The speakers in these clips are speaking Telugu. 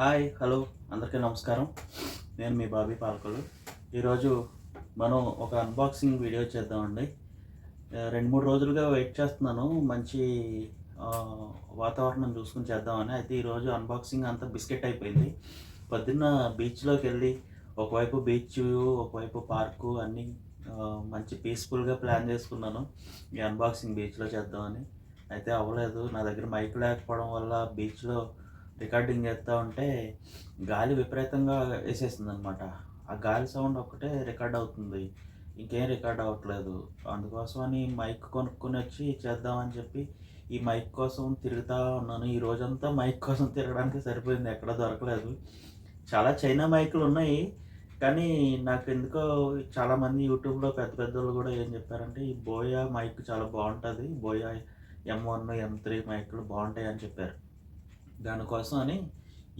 హాయ్ హలో అందరికీ నమస్కారం. నేను మీ బాబీ పాలకొల్లు. ఈరోజు మనం ఒక అన్బాక్సింగ్ వీడియో చేద్దామండి. 2-3 రోజులుగా వెయిట్ చేస్తున్నాను మంచి వాతావరణం చూసుకుని చేద్దామని. అయితే ఈరోజు అన్బాక్సింగ్ అంతా బిస్కెట్ అయిపోయింది. పొద్దున్న బీచ్లోకి వెళ్ళి ఒకవైపు బీచ్ వ్యూ, ఒకవైపు పార్కు అన్నీ మంచి పీస్ఫుల్గా ప్లాన్ చేసుకున్నాను ఈ అన్బాక్సింగ్ బీచ్లో చేద్దామని. అయితే అవ్వలేదు. నా దగ్గర మైక్ లేకపోవడం వల్ల బీచ్లో రికార్డింగ్ చేస్తూ ఉంటే గాలి విపరీతంగా వేసేసింది అనమాట. ఆ గాలి సౌండ్ ఒక్కటే రికార్డ్ అవుతుంది, ఇంకేం రికార్డ్ అవ్వట్లేదు. అందుకోసమని మైక్ కొనుక్కొని వచ్చి చేద్దామని చెప్పి ఈ మైక్ కోసం తిరుగుతూ ఉన్నాను. ఈ రోజంతా మైక్ కోసం తిరగడానికి సరిపోయింది, ఎక్కడ దొరకలేదు. చాలా చైనా మైకులు ఉన్నాయి, కానీ నాకు ఎందుకో చాలామంది యూట్యూబ్లో పెద్ద పెద్దోళ్ళు కూడా ఏం చెప్పారంటే ఈ బోయా మైక్ చాలా బాగుంటుంది, బోయా M1 M3 మైకులు బాగుంటాయి అని చెప్పారు. దానికోసం అని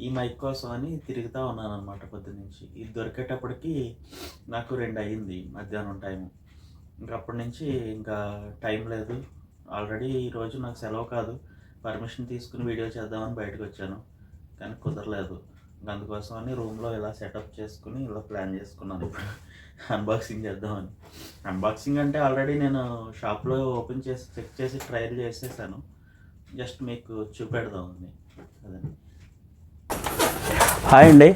ఈ మైక్ కోసం అని తిరుగుతూ ఉన్నాను అనమాట పొద్దున్నుంచి. ఇది దొరికేటప్పటికి నాకు 2 అయ్యింది మధ్యాహ్నం టైము. ఇంకా అప్పటి నుంచి ఇంకా టైం లేదు. ఆల్రెడీ ఈరోజు నాకు సెలవు కాదు, పర్మిషన్ తీసుకుని వీడియో చేద్దామని బయటకు వచ్చాను, కానీ కుదరలేదు. ఇంకా అందుకోసం అని రూమ్లో ఇలా సెటప్ చేసుకుని ఇలా ప్లాన్ చేసుకున్నాను ఇప్పుడు అన్బాక్సింగ్ చేద్దామని. అన్బాక్సింగ్ అంటే ఆల్రెడీ నేను షాప్లో ఓపెన్ చేసి చెక్ చేసి ట్రయల్ చేసేసాను, జస్ట్ మీకు చూపెడదామని. అదండి. హాయ్ అండి,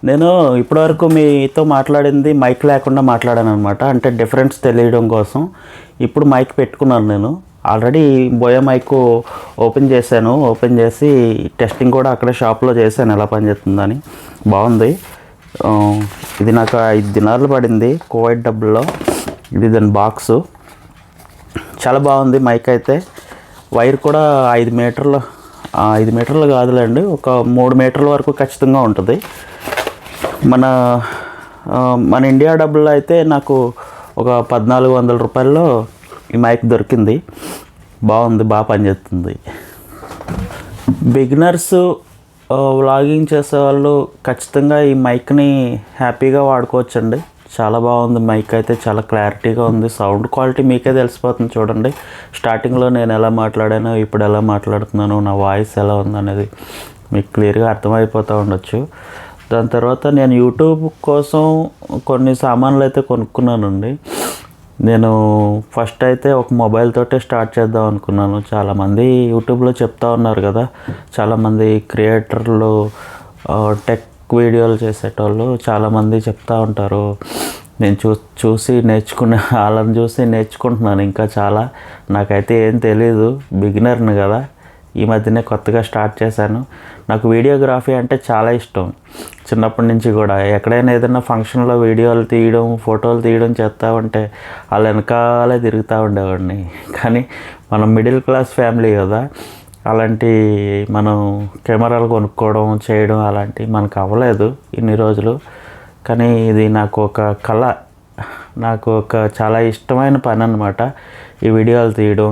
నేను ఇప్పటివరకు మీతో మాట్లాడింది మైక్ లేకుండా మాట్లాడాను అనమాట. అంటే డిఫరెన్స్ తెలియడం కోసం ఇప్పుడు మైక్ పెట్టుకున్నాను. నేను ఆల్రెడీ బోయా మైక్ ఓపెన్ చేశాను, ఓపెన్ చేసి టెస్టింగ్ కూడా అక్కడే షాప్లో చేశాను ఎలా పనిచేస్తుందని. బాగుంది. ఇది నాకు 5 దినాలు పడింది కోవైట్ డబ్బుల్లో. ఇది దాని బాక్సు చాలా బాగుంది. మైక్ అయితే వైర్ కూడా 5 మీటర్లు కాదులేండి, ఒక 3 మీటర్ల వరకు ఖచ్చితంగా ఉంటుంది. మన ఇండియా డబ్బుల్లో అయితే నాకు ఒక 1400 రూపాయల్లో ఈ మైక్ దొరికింది. బాగుంది, బాగా పనిచేస్తుంది. బిగినర్స్ వ్లాగింగ్ చేసేవాళ్ళు ఖచ్చితంగా ఈ మైక్ని హ్యాపీగా వాడుకోవచ్చండి. చాలా బాగుంది మైక్ అయితే, చాలా క్లారిటీగా ఉంది. సౌండ్ క్వాలిటీ మీకే తెలిసిపోతుంది చూడండి. స్టార్టింగ్లో నేను ఎలా మాట్లాడానో ఇప్పుడు ఎలా మాట్లాడుతున్నాను, నా వాయిస్ ఎలా ఉందనేది మీకు క్లియర్గా అర్థమైపోతూ ఉండొచ్చు. దాని తర్వాత నేను యూట్యూబ్ కోసం కొన్ని సామాన్లు అయితే కొనుక్కున్నానండి. నేను ఫస్ట్ అయితే ఒక మొబైల్ తోటే స్టార్ట్ చేద్దాం అనుకున్నాను. చాలామంది యూట్యూబ్లో చెప్తా ఉన్నారు కదా, చాలామంది క్రియేటర్లు టెక్ వీడియోలు చేసేటోళ్ళు చాలామంది చెప్తూ ఉంటారు. నేను చూసి వాళ్ళని చూసి నేర్చుకుంటున్నాను ఇంకా చాలా. నాకైతే ఏం తెలీదు, బిగినర్ని కదా, ఈ మధ్యనే కొత్తగా స్టార్ట్ చేశాను. నాకు వీడియోగ్రఫీ అంటే చాలా ఇష్టం చిన్నప్పటి నుంచి కూడా. ఎక్కడైనా ఏదైనా ఫంక్షన్లో వీడియోలు తీయడం, ఫోటోలు తీయడం చేస్తూ ఉంటే వాళ్ళ వెనకాలే తిరుగుతూ ఉండేవాడిని. కానీ మనం మిడిల్ క్లాస్ ఫ్యామిలీ కదా, అలాంటి మనం కెమెరాలు కొనుక్కోవడం చేయడం అలాంటివి మనకు అవ్వలేదు ఇన్ని రోజులు. కానీ ఇది నాకు ఒక కళ, నాకు ఒక చాలా ఇష్టమైన పని అన్నమాట. ఈ వీడియోలు తీయడం,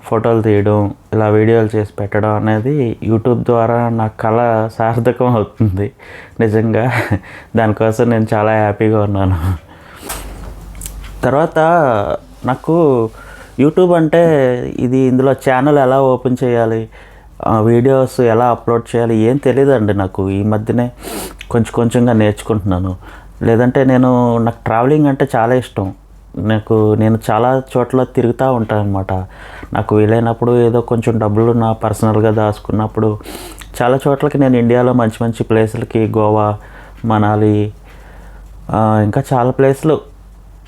ఫోటోలు తీయడం, ఇలా వీడియోలు చేసి పెట్టడం అనేది యూట్యూబ్ ద్వారా నా కళ సార్థకం అవుతుంది నిజంగా. దానికోసం నేను చాలా హ్యాపీగా ఉన్నాను. తర్వాత నాకు యూట్యూబ్ అంటే ఇందులో ఛానల్ ఎలా ఓపెన్ చేయాలి, వీడియోస్ ఎలా అప్లోడ్ చేయాలి ఏం తెలియదండి నాకు. ఈ మధ్యనే కొంచెంగా నేర్చుకుంటున్నాను. లేదంటే నాకు ట్రావెలింగ్ అంటే చాలా ఇష్టం. నేను చాలా చోట్ల తిరుగుతూ ఉంటాను అనమాట. నాకు వీలైనప్పుడు ఏదో కొంచెం డబ్బులు నా పర్సనల్గా దాచుకున్నప్పుడు చాలా చోట్లకి నేను ఇండియాలో మంచి మంచి ప్లేసులకి, గోవా, మనాలి, ఇంకా చాలా ప్లేసులు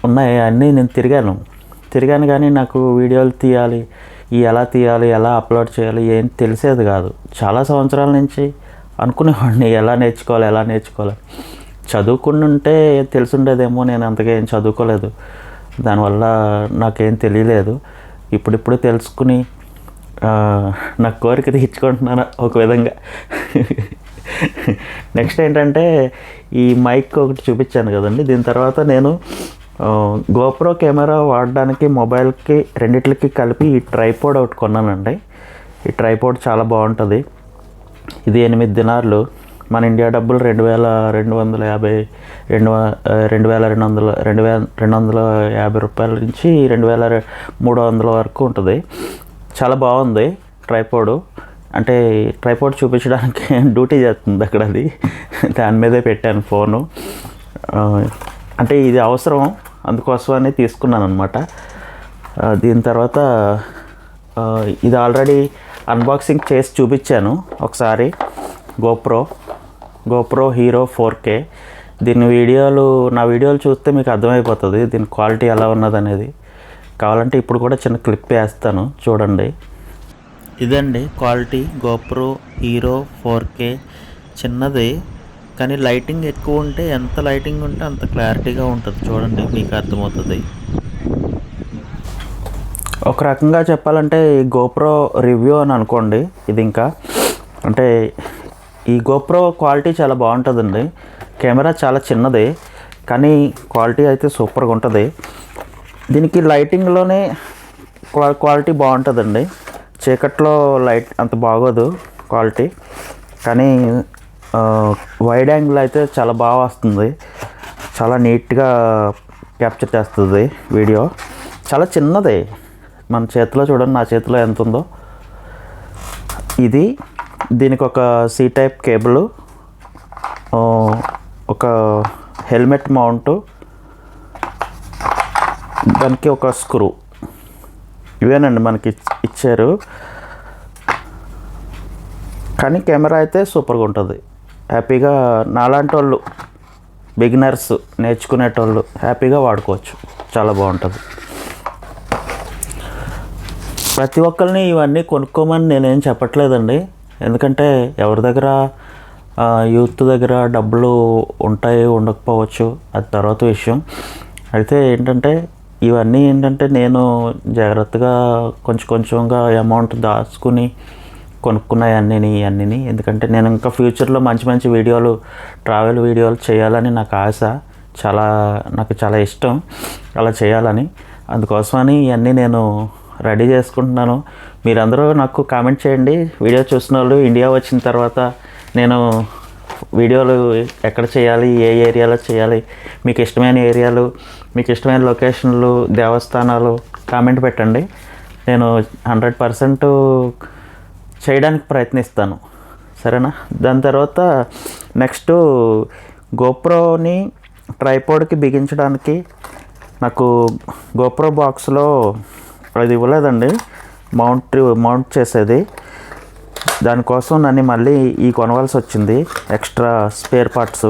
ఉన్నాయి, అన్నీ నేను తిరిగాను. కానీ నాకు వీడియోలు తీయాలి, ఎలా తీయాలి, ఎలా అప్లోడ్ చేయాలి ఏం తెలిసేది కాదు. చాలా సంవత్సరాల నుంచి అనుకునేవాడిని ఎలా నేర్చుకోవాలి. చదువుకుని ఉంటే తెలుసుండేదేమో, నేను అంతగా ఏం చదువుకోలేదు, దానివల్ల నాకేం తెలియలేదు. ఇప్పుడు తెలుసుకుని నా కోరిక తీర్చుకుంటున్నాను ఒక విధంగా. నెక్స్ట్ ఏంటంటే ఈ మైక్ ఒకటి చూపించాను కదండి, దీని తర్వాత నేను గోప్రో కెమెరా వాడడానికి మొబైల్కి రెండిట్లకి కలిపి ఈ ట్రైపోడ్ ఒకటి కొన్నానండి. ఈ ట్రైపోడ్ చాలా బాగుంటుంది. ఇది 8 దినార్లు, మన ఇండియా డబ్బులు 2250 రూపాయల నుంచి 2300 వరకు ఉంటుంది. చాలా బాగుంది ట్రైపోడు. అంటే ట్రైపాడ్ చూపించడానికి డ్యూటీ చేస్తుంది అక్కడ, అది దాని మీదే పెట్టాను ఫోను. అంటే ఇది అవసరం, అందుకోసమని తీసుకున్నాను అనమాట. దీని తర్వాత ఇది ఆల్రెడీ అన్బాక్సింగ్ చేసి చూపించాను ఒకసారి. GoPro hero 4K. దీని నా వీడియోలు చూస్తే మీకు అర్థమైపోతుంది దీని క్వాలిటీ ఎలా ఉన్నదనేది. కావాలంటే ఇప్పుడు కూడా చిన్న క్లిప్ వేస్తాను చూడండి. ఇదండి క్వాలిటీ గోప్రో హీరో 4K. చిన్నది కానీ లైటింగ్ ఎక్కువ ఉంటే, ఎంత లైటింగ్ ఉంటే అంత క్లారిటీగా ఉంటుంది. చూడండి మీకు అర్థమవుతుంది. ఒక రకంగా చెప్పాలంటే ఈ గోప్రో రివ్యూ అని అనుకోండి ఇది. ఇంకా అంటే ఈ గోప్రో క్వాలిటీ చాలా బాగుంటుందండి. కెమెరా చాలా చిన్నది కానీ క్వాలిటీ అయితే సూపర్గా ఉంటుంది. దీనికి లైటింగ్లోనే క్వాలిటీ బాగుంటుందండి. చీకట్లో లైట్ అంత బాగోదు క్వాలిటీ, కానీ వైడ్ యాంగిల్ అయితే చాలా బాగా వస్తుంది. చాలా నీట్గా క్యాప్చర్ చేస్తుంది వీడియో. చాలా చిన్నది, మన చేతిలో చూడండి, నా చేతిలో ఎంత ఉందో. దీనికి ఒక C టైప్ కేబుల్, ఒక హెల్మెట్ మౌంటు, దానికి ఒక స్క్రూ, ఇవేనండి మనకి ఇచ్చారు. కానీ కెమెరా అయితే సూపర్గా ఉంటుంది. హ్యాపీగా నాలాంటి వాళ్ళు, బిగినర్స్, నేర్చుకునేటోళ్ళు హ్యాపీగా వాడుకోవచ్చు. చాలా బాగుంటుంది. ప్రతి ఒక్కరిని ఇవన్నీ కొనుక్కోమని నేనేం చెప్పట్లేదండి. ఎందుకంటే ఎవరి దగ్గర యూత్ దగ్గర డబ్బులు ఉంటాయి, ఉండకపోవచ్చు, అది తర్వాత విషయం. అయితే ఇవన్నీ ఏంటంటే నేను జాగ్రత్తగా కొంచెంగా అమౌంట్ దాచుకుని కొనుక్కున్నాయి అన్నీ. ఎందుకంటే నేను ఇంకా ఫ్యూచర్లో మంచి వీడియోలు, ట్రావెల్ వీడియోలు చేయాలని నాకు ఆశ. నాకు చాలా ఇష్టం అలా చేయాలని. అందుకోసమని ఇవన్నీ నేను రెడీ చేసుకుంటున్నాను. మీరందరూ నాకు కామెంట్ చేయండి. వీడియో చూసిన వాళ్ళు, ఇండియా వచ్చిన తర్వాత నేను వీడియోలు ఎక్కడ చేయాలి, ఏ ఏరియాలో చేయాలి, మీకు ఇష్టమైన ఏరియాలు, మీకు ఇష్టమైన లొకేషన్లు, దేవస్థానాలు కామెంట్ పెట్టండి. నేను 100% చేయడానికి ప్రయత్నిస్తాను, సరేనా? దాని తర్వాత నెక్స్ట్ గోప్రోని ట్రైపాడ్కి బిగించడానికి నాకు గోప్రో బాక్స్లో అది ఇవ్వలేదండి, మౌంట్ చేసేది. దానికోసం నన్ను మళ్ళీ కొనవలసి వచ్చింది, ఎక్స్ట్రా స్పేర్ పార్ట్స్.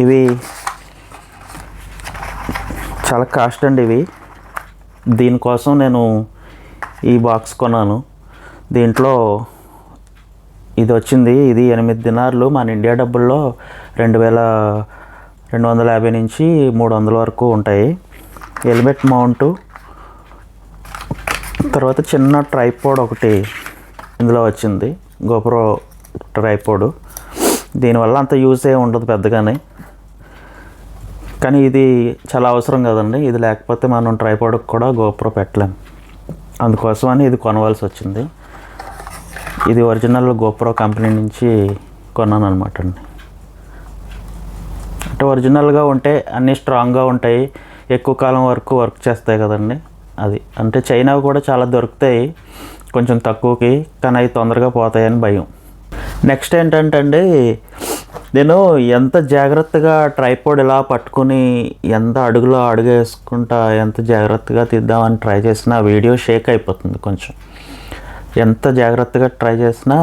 ఇవి చాలా కాస్ట్ అండి ఇవి. దీనికోసం నేను ఈ బాక్స్ కొన్నాను. దీంట్లో ఇది వచ్చింది, ఇది 8 దినార్లు, మన ఇండియా డబ్బుల్లో 2250 నుంచి 300 వరకు ఉంటాయి. హెల్మెట్ మౌంటు, తర్వాత చిన్న ట్రైపాడ్ ఒకటి ఇందులో వచ్చింది, గోప్రో ట్రైపాడ్. దీనివల్ల అంత యూజ్ ఉండదు పెద్దగానే, కానీ ఇది చాలా అవసరం కదండి. ఇది లేకపోతే మనం ట్రైపాడ్కి కూడా గోప్రో పెట్టలేం. అందుకోసమని ఇది కొనవలసి వచ్చింది. ఇది ఒరిజినల్ గోప్రో కంపెనీ నుంచి కొన్నాను అనమాట అండి. అంటే ఒరిజినల్గా ఉంటే అన్నీ స్ట్రాంగ్గా ఉంటాయి, ఎక్కువ కాలం వరకు వర్క్ చేస్తాయి కదండి. అది అంటే చైనా కూడా చాలా దొరుకుతాయి కొంచెం తక్కువకి, కానీ అవి తొందరగా పోతాయని భయం. నెక్స్ట్ ఏంటంటే అండి, నేను ఎంత జాగ్రత్తగా ట్రైపాడ్ ఇలా పట్టుకుని ఎంత అడుగులో అడుగు వేసుకుంటా ఎంత జాగ్రత్తగా తీద్దామని ట్రై చేసినా వీడియో షేక్ అయిపోతుంది కొంచెం. ఎంత జాగ్రత్తగా ట్రై చేసినా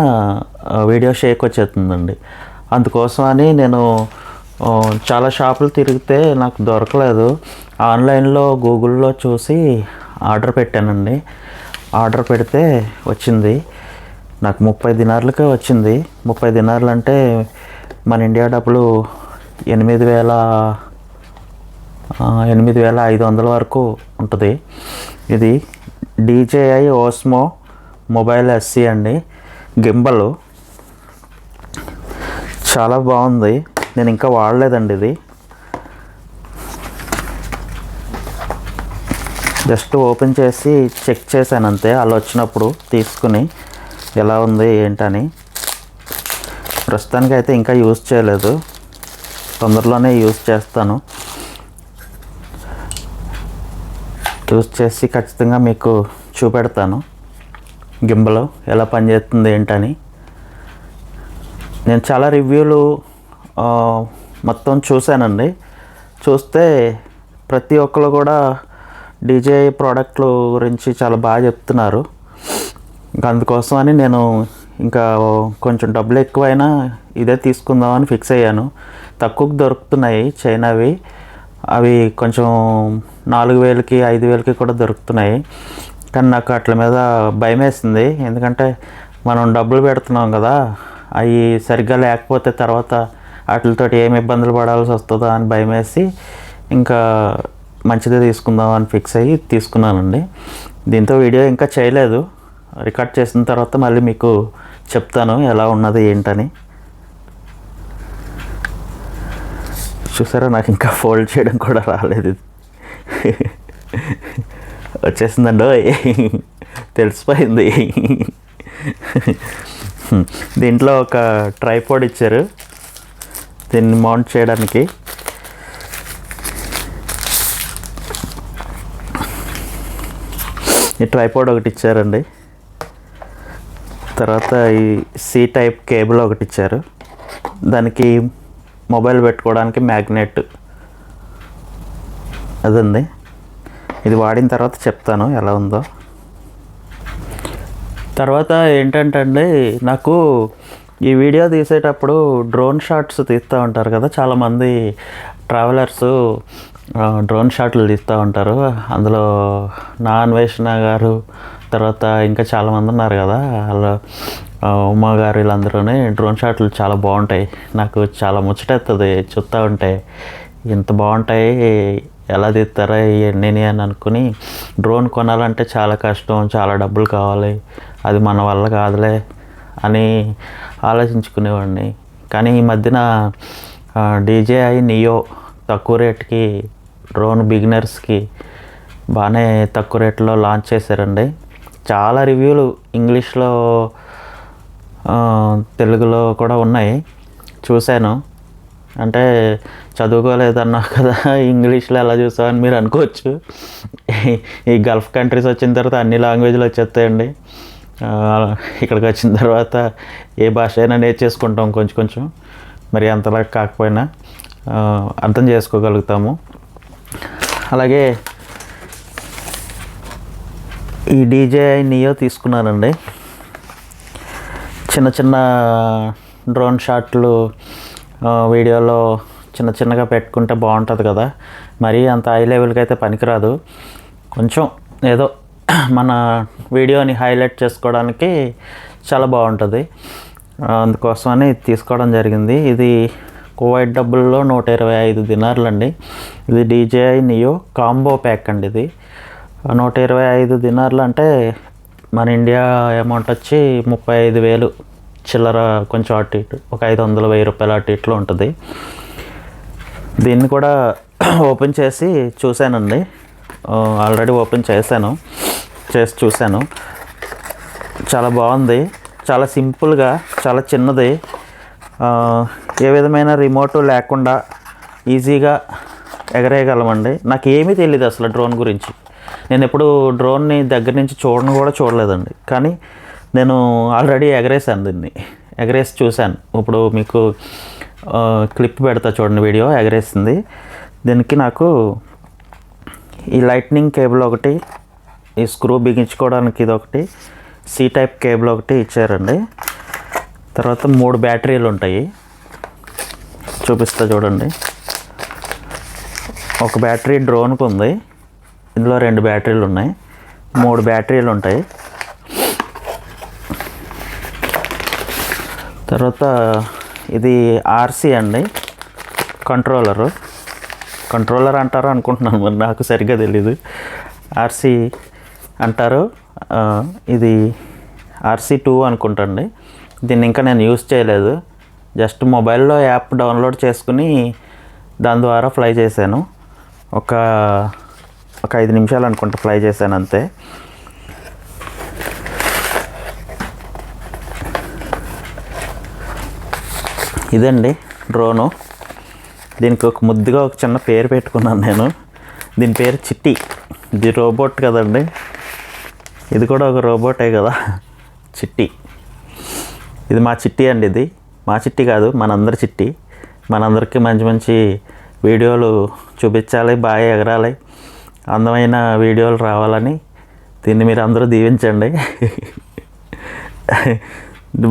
వీడియో షేక్ వచ్చేస్తుందండి. అందుకోసమని నేను చాలా షాపులు తిరిగితే నాకు దొరకలేదు. ఆన్లైన్లో గూగుల్లో చూసి ఆర్డర్ పెట్టానండి. ఆర్డర్ పెడితే వచ్చింది నాకు 30 దినార్లకే వచ్చింది. 30 దినార్లు అంటే మన ఇండియా డబ్బులు 8,500 వరకు ఉంటుంది. ఇది DJI Osmo మొబైల్ SE అండి, గింబల్. చాలా బాగుంది, నేను ఇంకా వాడలేదండి. ఇది జస్ట్ ఓపెన్ చేసి చెక్ చేశాను అంతే, అలా వచ్చినప్పుడు తీసుకుని ఎలా ఉంది ఏంటని. ప్రస్తుతానికి అయితే ఇంకా యూజ్ చేయలేదు, తొందరలోనే యూజ్ చేస్తాను. యూజ్ చేసి ఖచ్చితంగా మీకు చూపెడతాను. గింబల్ ఎలా పనిచేస్తుంది ఏంటని. నేను చాలా రివ్యూలు మొత్తం చూశానండి. చూస్తే ప్రతి ఒక్కరు కూడా DJI ప్రోడక్ట్లు గురించి చాలా బాగా చెప్తున్నారు. ఇంకా అందుకోసమని నేను ఇంకా కొంచెం డబ్బులు ఎక్కువైనా ఇదే తీసుకుందామని ఫిక్స్ అయ్యాను. తక్కువకి దొరుకుతున్నాయి చైనావి. అవి కొంచెం 4,000కి 5,000కి కూడా దొరుకుతున్నాయి. కానీ నాకు అట్ల మీద భయం వేసింది. ఎందుకంటే మనం డబ్బులు పెడుతున్నాం కదా, అవి సరిగ్గా లేకపోతే తర్వాత వాటితో ఏమి ఇబ్బందులు పడాల్సి వస్తుందో అని భయం వేసి ఇంకా మంచిదే తీసుకుందాం అని ఫిక్స్ అయ్యి తీసుకున్నానండి. దీంతో వీడియో ఇంకా చేయలేదు. రికార్డ్ చేసిన తర్వాత మళ్ళీ మీకు చెప్తాను ఎలా ఉన్నది ఏంటని. చూసారా, నాకు ఇంకా ఫోల్డ్ చేయడం కూడా రాలేదు. వచ్చేసిందండి, తెలిసిపోయింది. దీంట్లో ఒక ట్రైపాడ్ ఇచ్చారు దీన్ని మౌంట్ చేయడానికి. ఈ ట్రైపాడ్ ఒకటి ఇచ్చారండి. తర్వాత ఈ C టైప్ కేబుల్ ఒకటి ఇచ్చారు. దానికి మొబైల్ పెట్టుకోవడానికి మ్యాగ్నెట్ అదండి. ఇది వాడిన తర్వాత చెప్తాను ఎలా ఉందో. తర్వాత ఏంటంటే అండి, నాకు ఈ వీడియో తీసేటప్పుడు డ్రోన్ షాట్స్ తీస్తూ ఉంటారు కదా చాలామంది ట్రావెలర్స్, డ్రోన్ షాట్లు తీస్తూ ఉంటారు. అందులో నా అన్వేషణ గారు, తర్వాత ఇంకా చాలామంది ఉన్నారు కదా, వాళ్ళు ఉమా గారు, వీళ్ళందరూనే డ్రోన్ షాట్లు చాలా బాగుంటాయి. నాకు చాలా ముచ్చటెత్తది చూస్తూ ఉంటే. ఇంత బాగుంటాయి, ఎలా తీస్తారా ఇవన్నీ అని అనుకుని, డ్రోన్ కొనాలంటే చాలా కష్టం, చాలా డబ్బులు కావాలి, అది మన వల్ల కాదులే అని ఆలోచించుకునేవాడిని. కానీ ఈ మధ్యన DJI నియో తక్కువ రేట్కి డ్రోన్ బిగినర్స్కి బాగానే తక్కువ రేట్లో లాంచ్ చేశారండి. చాలా రివ్యూలు ఇంగ్లీష్లో తెలుగులో కూడా ఉన్నాయి, చూశాను. అంటే చదువుకోలేదన్నా కదా, ఇంగ్లీష్లో ఎలా చూసామని మీరు అనుకోవచ్చు. ఈ గల్ఫ్ కంట్రీస్ వచ్చిన తర్వాత అన్ని లాంగ్వేజ్లు వచ్చేస్తాయండి. ఇక్కడికి వచ్చిన తర్వాత ఏ భాష అయినా నేర్చేసుకుంటాం కొంచెం కొంచెం, మరి అంతలా కాకపోయినా అర్థం చేసుకోగలుగుతాము. అలాగే ఈ DJI నియో తీసుకున్నానండి. చిన్న చిన్న డ్రోన్ షాట్లు వీడియోలో చిన్న చిన్నగా పెట్టుకుంటే బాగుంటుంది కదా, మరీ అంత హై లెవెల్కి అయితే పనికిరాదు. కొంచెం ఏదో మన వీడియోని హైలైట్ చేసుకోవడానికి చాలా బాగుంటుంది. అందుకోసమని తీసుకోవడం జరిగింది. ఇది కువైట్ డబ్బుల్లో 125 దినార్లు అండి. ఇది DJI నియో కాంబో ప్యాక్ అండి. ఇది 125 దినార్లు అంటే మన ఇండియా అమౌంట్ వచ్చి 35,000 చిల్లర, కొంచెం అటు ఇటు, ఒక 500-1000 రూపాయలు అటు ఇట్లో ఉంటుంది. దీన్ని కూడా ఓపెన్ చేసి చూశానండి. ఆల్రెడీ ఓపెన్ చేసి చూశాను. చాలా బాగుంది, చాలా సింపుల్గా, చాలా చిన్నది. ఏ విధమైన రిమోట్ లేకుండా ఈజీగా ఎగరేయగలమండి. నాకు ఏమీ తెలియదు అసలు డ్రోన్ గురించి. నేను ఎప్పుడు డ్రోన్ని దగ్గర నుంచి చూడలేదండి. కానీ నేను ఆల్రెడీ ఎగరేసాను, దీన్ని ఎగరేసి చూశాను. ఇప్పుడు మీకు క్లిప్ పెడతా చూడండి, వీడియో ఎగరేసింది. దీనికి నాకు ఈ లైట్నింగ్ కేబుల్ ఒకటి, ఈ స్క్రూ బిగించుకోవడానికి ఇది ఒకటి, C టైప్ కేబుల్ ఒకటి ఇచ్చారండి. తర్వాత 3 బ్యాటరీలు ఉంటాయి, చూపిస్తా చూడండి. ఒక బ్యాటరీ డ్రోన్కి ఉంది, ఇందులో 2 బ్యాటరీలు ఉన్నాయి, 3 బ్యాటరీలు ఉంటాయి. తర్వాత ఇది RC అండి, కంట్రోలర్ అంటారు అనుకుంటున్నాను, మరి నాకు సరిగ్గా తెలీదు. RC అంటారు. ఇది RC2 అనుకుంటండి. దీన్ని ఇంకా నేను యూస్ చేయలేదు. జస్ట్ మొబైల్లో యాప్ డౌన్లోడ్ చేసుకుని దాని ద్వారా ఫ్లై చేశాను. ఒక 5 నిమిషాలు అనుకుంటా ఫ్లై చేశాను అంతే. ఇదండి డ్రోను. దీనికి ఒక ముద్దుగా ఒక చిన్న పేరు పెట్టుకున్నాను నేను. దీని పేరు చిట్టి. ఇది రోబోట్ కదండి, ఇది కూడా ఒక రోబోటే కదా. చిట్టి. ఇది మా చిట్టి అండి. ఇది మా చిట్టి కాదు, మనందరి చిట్టి. మనందరికీ మంచి మంచి వీడియోలు చూపించాలి, బాగా ఎగరాలి, అందమైన వీడియోలు రావాలని దీన్ని మీరు అందరూ దీవించండి.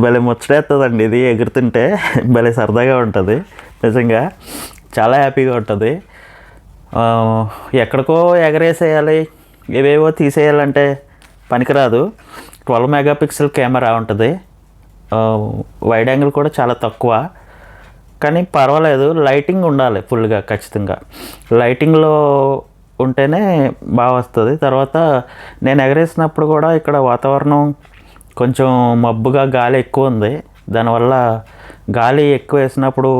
భలే ముచ్చటేస్తుందండి ఇది, ఎగురుతుంటే భలే సరదాగా ఉంటుంది. నిజంగా చాలా హ్యాపీగా ఉంటుంది. ఎక్కడికో ఎగరేసేయాలి, ఏవేవో తీసేయాలంటే పనికిరాదు. 12 మెగాపిక్సెల్ కెమెరా ఉంటుంది. వైడ్ యాంగిల్ కూడా చాలా తక్కువ, కానీ పర్వాలేదు. లైటింగ్ ఉండాలి ఫుల్గా, ఖచ్చితంగా లైటింగ్లో ఉంటేనే బాగా వస్తుంది. తర్వాత నేను ఎగరేసినప్పుడు కూడా ఇక్కడ వాతావరణం కొంచెం మబ్బుగా, గాలి ఎక్కువ ఉంది. దానివల్ల గాలి ఎక్కువ వేసినప్పుడు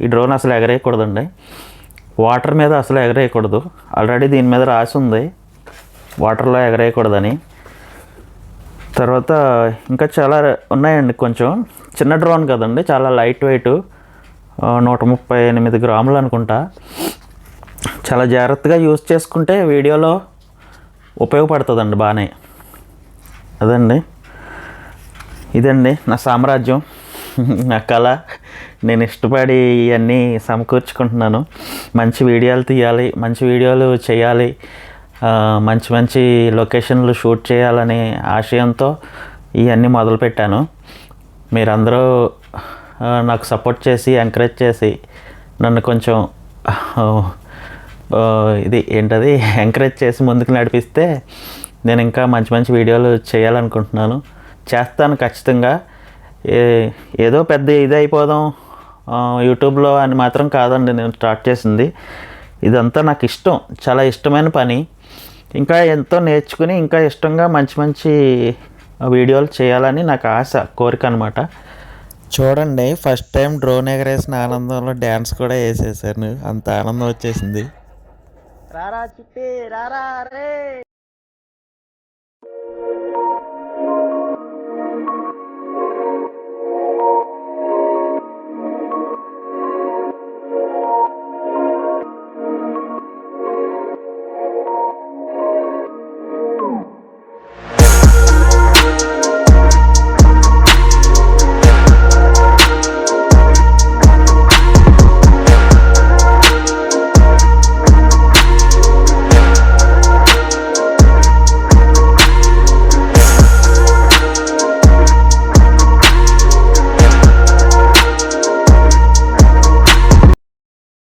ఈ డ్రోన్ అసలు ఎగరేయకూడదండి. వాటర్ మీద అసలు ఎగరేయకూడదు. ఆల్రెడీ దీని మీద రాసి ఉంది వాటర్లో ఎగరేయకూడదని. తర్వాత ఇంకా చాలా ఉన్నాయండి. కొంచెం చిన్న డ్రోన్ కదండి, చాలా లైట్ వెయిట్, 138 గ్రాములు అనుకుంటా. చాలా జాగ్రత్తగా యూజ్ చేసుకుంటే వీడియోలో ఉపయోగపడుతుందండి బాగానే. అదండి, ఇదండి నా సామ్రాజ్యం, నా కళ. నేను ఇష్టపడి ఇవన్నీ సమకూర్చుకుంటున్నాను. మంచి వీడియోలు తీయాలి, మంచి వీడియోలు చేయాలి, మంచి మంచి లొకేషన్లు షూట్ చేయాలనే ఆశయంతో ఇవన్నీ మొదలుపెట్టాను. మీరందరూ నాకు సపోర్ట్ చేసి, ఎంకరేజ్ చేసి, నన్ను కొంచెం ఎంకరేజ్ చేసి ముందుకు నడిపిస్తే నేను ఇంకా మంచి మంచి వీడియోలు చేయాలనుకుంటున్నాను. చేస్తాను ఖచ్చితంగా. ఏదో పెద్ద ఇది అయిపోదాం యూట్యూబ్లో అని మాత్రం కాదండి నేను స్టార్ట్ చేసింది. ఇదంతా నాకు ఇష్టం, చాలా ఇష్టమైన పని. ఇంకా ఎంతో నేర్చుకుని ఇంకా ఇష్టంగా మంచి మంచి వీడియోలు చేయాలని నాకు ఆశ, కోరిక అనమాట. చూడండి, ఫస్ట్ టైం డ్రోన్ ఎగరేసిన ఆనందంలో డ్యాన్స్ కూడా వేసేసాను. అంత ఆనందం వచ్చేసింది. రారా చిట్టి రారా రే.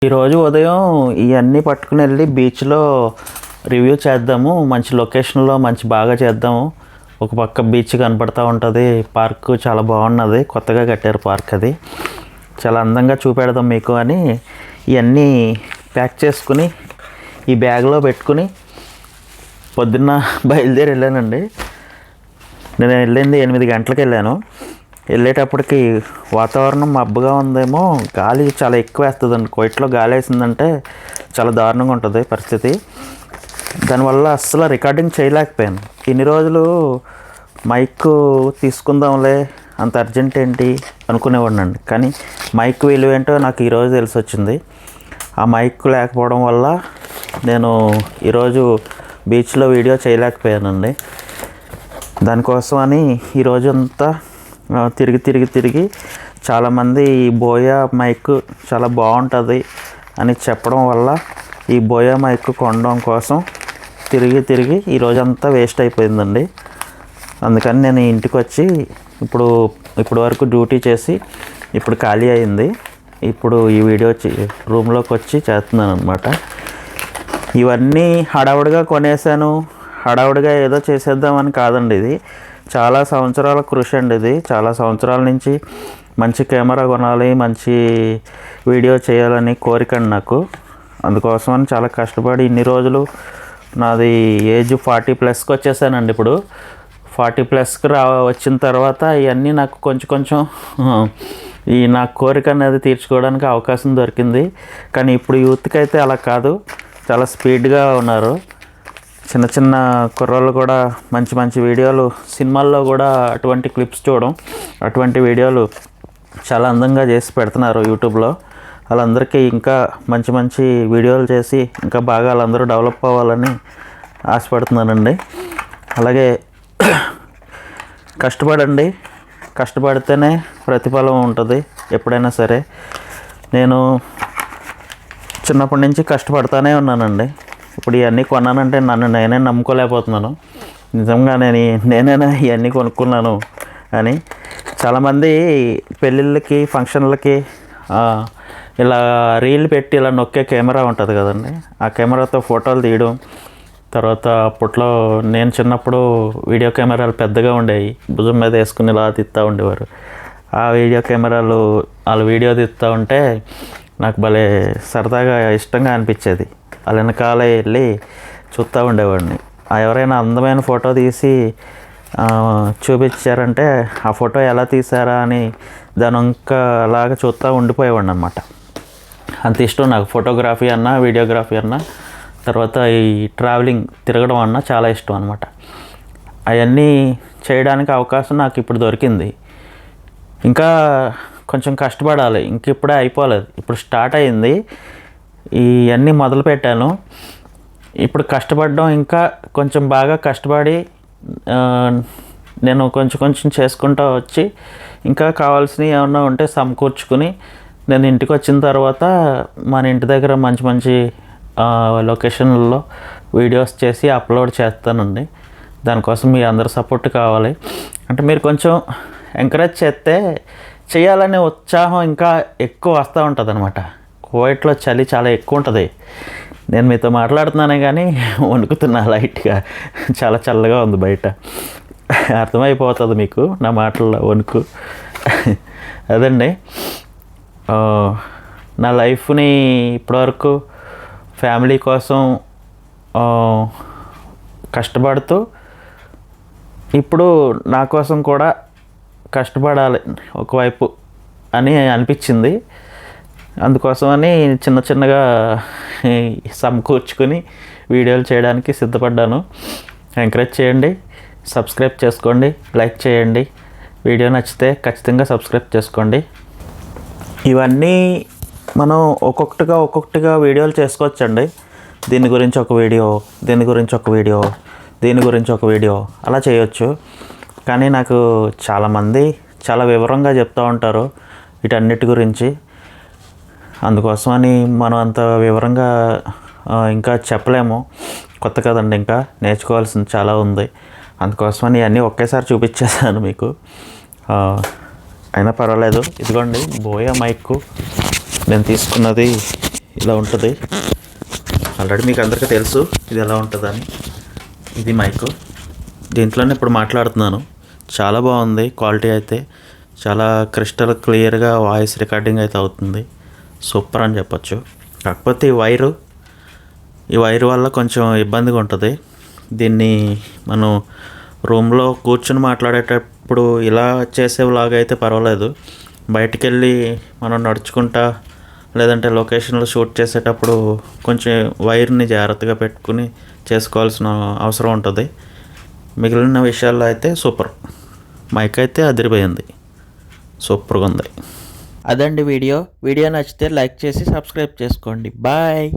ఈరోజు ఉదయం ఇవన్నీ పట్టుకుని వెళ్ళి బీచ్లో రివ్యూ చేద్దాము. మంచి లొకేషన్లో మంచి బాగా చేద్దాము. ఒక పక్క బీచ్ కనపడుతూ ఉంటుంది, పార్క్ చాలా బాగున్నది, కొత్తగా కట్టారు పార్క్. అది చాలా అందంగా చూపెడదాం మీకు అని ఇవన్నీ ప్యాక్ చేసుకుని ఈ బ్యాగ్లో పెట్టుకుని పొద్దున్న బయలుదేరి వెళ్ళానండి. నేను వెళ్ళింది 8 గంటలకు వెళ్ళాను. వెళ్ళేటప్పటికి వాతావరణం మబ్బుగా ఉందేమో, గాలి చాలా ఎక్కువ వేస్తుందండి. కోయిట్లో గాలి వేసిందంటే చాలా దారుణంగా ఉంటుంది పరిస్థితి. దానివల్ల అస్సలు రికార్డింగ్ చేయలేకపోయాను. ఇన్ని రోజులు మైక్ తీసుకుందాంలే, అంత అర్జెంట్ ఏంటి అనుకునేవాడినండి. కానీ మైక్ విలువ ఏంటో నాకు ఈరోజు తెలిసి వచ్చింది. ఆ మైక్ లేకపోవడం వల్ల నేను ఈరోజు బీచ్లో వీడియో చేయలేకపోయానండి. దానికోసమని ఈరోజు అంతా తిరిగి చాలామంది ఈ బోయా మైక్ చాలా బాగుంటుంది అని చెప్పడం వల్ల ఈ బోయా మైక్ కొనడం కోసం తిరిగి ఈరోజంతా వేస్ట్ అయిపోయిందండి. అందుకని నేను ఇంటికి వచ్చి ఇప్పుడు వరకు డ్యూటీ చేసి ఇప్పుడు ఖాళీ అయింది. ఇప్పుడు ఈ వీడియో రూమ్లోకి వచ్చి చేస్తున్నాను అనమాట. ఇవన్నీ హడావుడిగా కొనేసాను, హడావుడిగా ఏదో చేసేద్దామని కాదండి. ఇది చాలా సంవత్సరాల కృషి అండి. ఇది చాలా సంవత్సరాల నుంచి మంచి కెమెరా కొనాలి, మంచి వీడియో చేయాలని కోరికండి నాకు. అందుకోసమని చాలా కష్టపడి ఇన్ని రోజులు, నాది ఏజ్ 40+ వచ్చేసానండి. ఇప్పుడు 40+ వచ్చిన తర్వాత ఇవన్నీ నాకు కొంచెం ఈ నా కోరిక అనేది తీర్చుకోవడానికి అవకాశం దొరికింది. కానీ ఇప్పుడు యూత్కి అయితే అలా కాదు, చాలా స్పీడ్గా ఉన్నారు. చిన్న కుర్రోళ్ళు కూడా మంచి వీడియోలు, సినిమాల్లో కూడా అటువంటి క్లిప్స్ చూడడం, అటువంటి వీడియోలు చాలా అందంగా చేసి పెడుతున్నారు యూట్యూబ్లో. వాళ్ళందరికీ ఇంకా మంచి వీడియోలు చేసి ఇంకా బాగా వాళ్ళందరూ డెవలప్ అవ్వాలని ఆశపడుతున్నానండి. అలాగే కష్టపడండి, కష్టపడితేనే ప్రతిఫలం ఉంటుంది ఎప్పుడైనా సరే. నేను చిన్నప్పటి నుంచి కష్టపడతానే ఉన్నానండి. ఇప్పుడు ఇవన్నీ కొన్నానంటే నన్ను నేనే నమ్ముకోలేకపోతున్నాను. నిజంగా నేనైనా ఇవన్నీ కొనుక్కున్నాను అని. చాలామంది పెళ్ళిళ్ళకి ఫంక్షన్లకి ఇలా రీల్ పెట్టి ఇలా నొక్కే కెమెరా ఉంటుంది కదండి, ఆ కెమెరాతో ఫోటోలు తీయడం. తర్వాత అప్పట్లో నేను చిన్నప్పుడు వీడియో కెమెరాలు పెద్దగా ఉండేవి, భుజం మీద వేసుకుని ఇలా తీస్తూ ఉండేవారు. ఆ వీడియో కెమెరాలు వాళ్ళు వీడియో తీస్తూ ఉంటే నాకు భలే సరదాగా ఇష్టంగా అనిపించేది. వాళ్ళ వెనకాలే వెళ్ళి చూస్తూ ఉండేవాడిని. ఎవరైనా అందమైన ఫోటో తీసి చూపించారంటే ఆ ఫోటో ఎలా తీసారా అని దాని ఇంకా అలాగా చూస్తూ ఉండిపోయేవాడిని అనమాట. అంత ఇష్టం నాకు ఫోటోగ్రఫీ అన్నా, వీడియోగ్రఫీ అన్నా, తర్వాత ఈ ట్రావెలింగ్ తిరగడం అన్నా చాలా ఇష్టం అనమాట. అవన్నీ చేయడానికి అవకాశం నాకు ఇప్పుడు దొరికింది. ఇంకా కొంచెం కష్టపడాలి, ఇంక ఇప్పుడే అయిపోలేదు, ఇప్పుడు స్టార్ట్ అయింది. ఇవన్నీ మొదలు పెట్టాను. ఇప్పుడు కష్టపడడం ఇంకా కొంచెం బాగా కష్టపడి నేను కొంచెం చేసుకుంటూ వచ్చి ఇంకా కావాల్సినవి ఏమన్నా ఉంటే సమకూర్చుకుని నేను ఇంటికి వచ్చిన తర్వాత మన ఇంటి దగ్గర మంచి మంచి లొకేషన్లలో వీడియోస్ చేసి అప్లోడ్ చేస్తానండి. దానికోసం మీ అందరి సపోర్ట్ కావాలి. అంటే మీరు కొంచెం ఎంకరేజ్ చేస్తే చేయాలనే ఉత్సాహం ఇంకా ఎక్కువ వస్తూ ఉంటుంది అనమాట. కువైట్లో చలి చాలా ఎక్కువ ఉంటుంది. నేను మీతో మాట్లాడుతున్నానే కానీ వణుకుతున్నా లైట్గా, చాలా చల్లగా ఉంది బయట. అర్థమైపోతుంది మీకు నా మాటల్లో వణుకు. అదండి నా లైఫ్ని ఇప్పటివరకు ఫ్యామిలీ కోసం కష్టపడుతూ ఇప్పుడు నా కోసం కూడా కష్టపడాలి ఒకవైపు అని అనిపించింది. అందుకోసమని చిన్నగా సమకూర్చుకొని వీడియోలు చేయడానికి సిద్ధపడ్డాను. ఎంకరేజ్ చేయండి, సబ్స్క్రైబ్ చేసుకోండి, లైక్ చేయండి. వీడియో నచ్చితే ఖచ్చితంగా సబ్స్క్రైబ్ చేసుకోండి. ఇవన్నీ మనం ఒక్కొక్కటిగా వీడియోలు చేసుకోవచ్చండి. దీని గురించి ఒక వీడియో, దీని గురించి ఒక వీడియో, దీని గురించి ఒక వీడియో, అలా చేయొచ్చు. కానీ నాకు చాలామంది చాలా వివరంగా చెప్తూ ఉంటారు వీటన్నిటి గురించి. అందుకోసమని మనం అంత వివరంగా ఇంకా చెప్పలేము. కొత్త కదండి, ఇంకా నేర్చుకోవాల్సింది చాలా ఉంది. అందుకోసమని ఇవన్నీ ఒకేసారి చూపించేసాను మీకు. అయినా పర్వాలేదు. ఇదిగోండి బోయా మైక్ నేను తీసుకున్నది ఇలా ఉంటుంది. ఆల్రెడీ మీకు అందరికీ తెలుసు ఇది ఎలా ఉంటుందని. ఇది మైక్, దీంట్లోనే ఇప్పుడు మాట్లాడుతున్నాను. చాలా బాగుంది క్వాలిటీ అయితే. చాలా క్రిస్టల్ క్లియర్గా వాయిస్ రికార్డింగ్ అయితే అవుతుంది. సూపర్ అని చెప్పొచ్చు. కాకపోతే ఈ వైర్ వల్ల కొంచెం ఇబ్బందిగా ఉంటుంది. దీన్ని మనం రూమ్లో కూర్చొని మాట్లాడేటప్పుడు ఇలా చేసేలాగా అయితే పర్వాలేదు. బయటికి వెళ్ళి మనం నడుచుకుంటా లేదంటే లొకేషన్లో షూట్ చేసేటప్పుడు కొంచెం వైర్ని జాగ్రత్తగా పెట్టుకుని చేసుకోవాల్సిన అవసరం ఉంటుంది. మిగిలిన విషయాల్లో అయితే సూపర్. మైక్ అయితే అదిరిపోయింది, సూపర్గా ఉంది. అదండి వీడియో నచ్చితే లైక్ చేసి సబ్స్క్రైబ్ చేసుకోండి. బాయ్.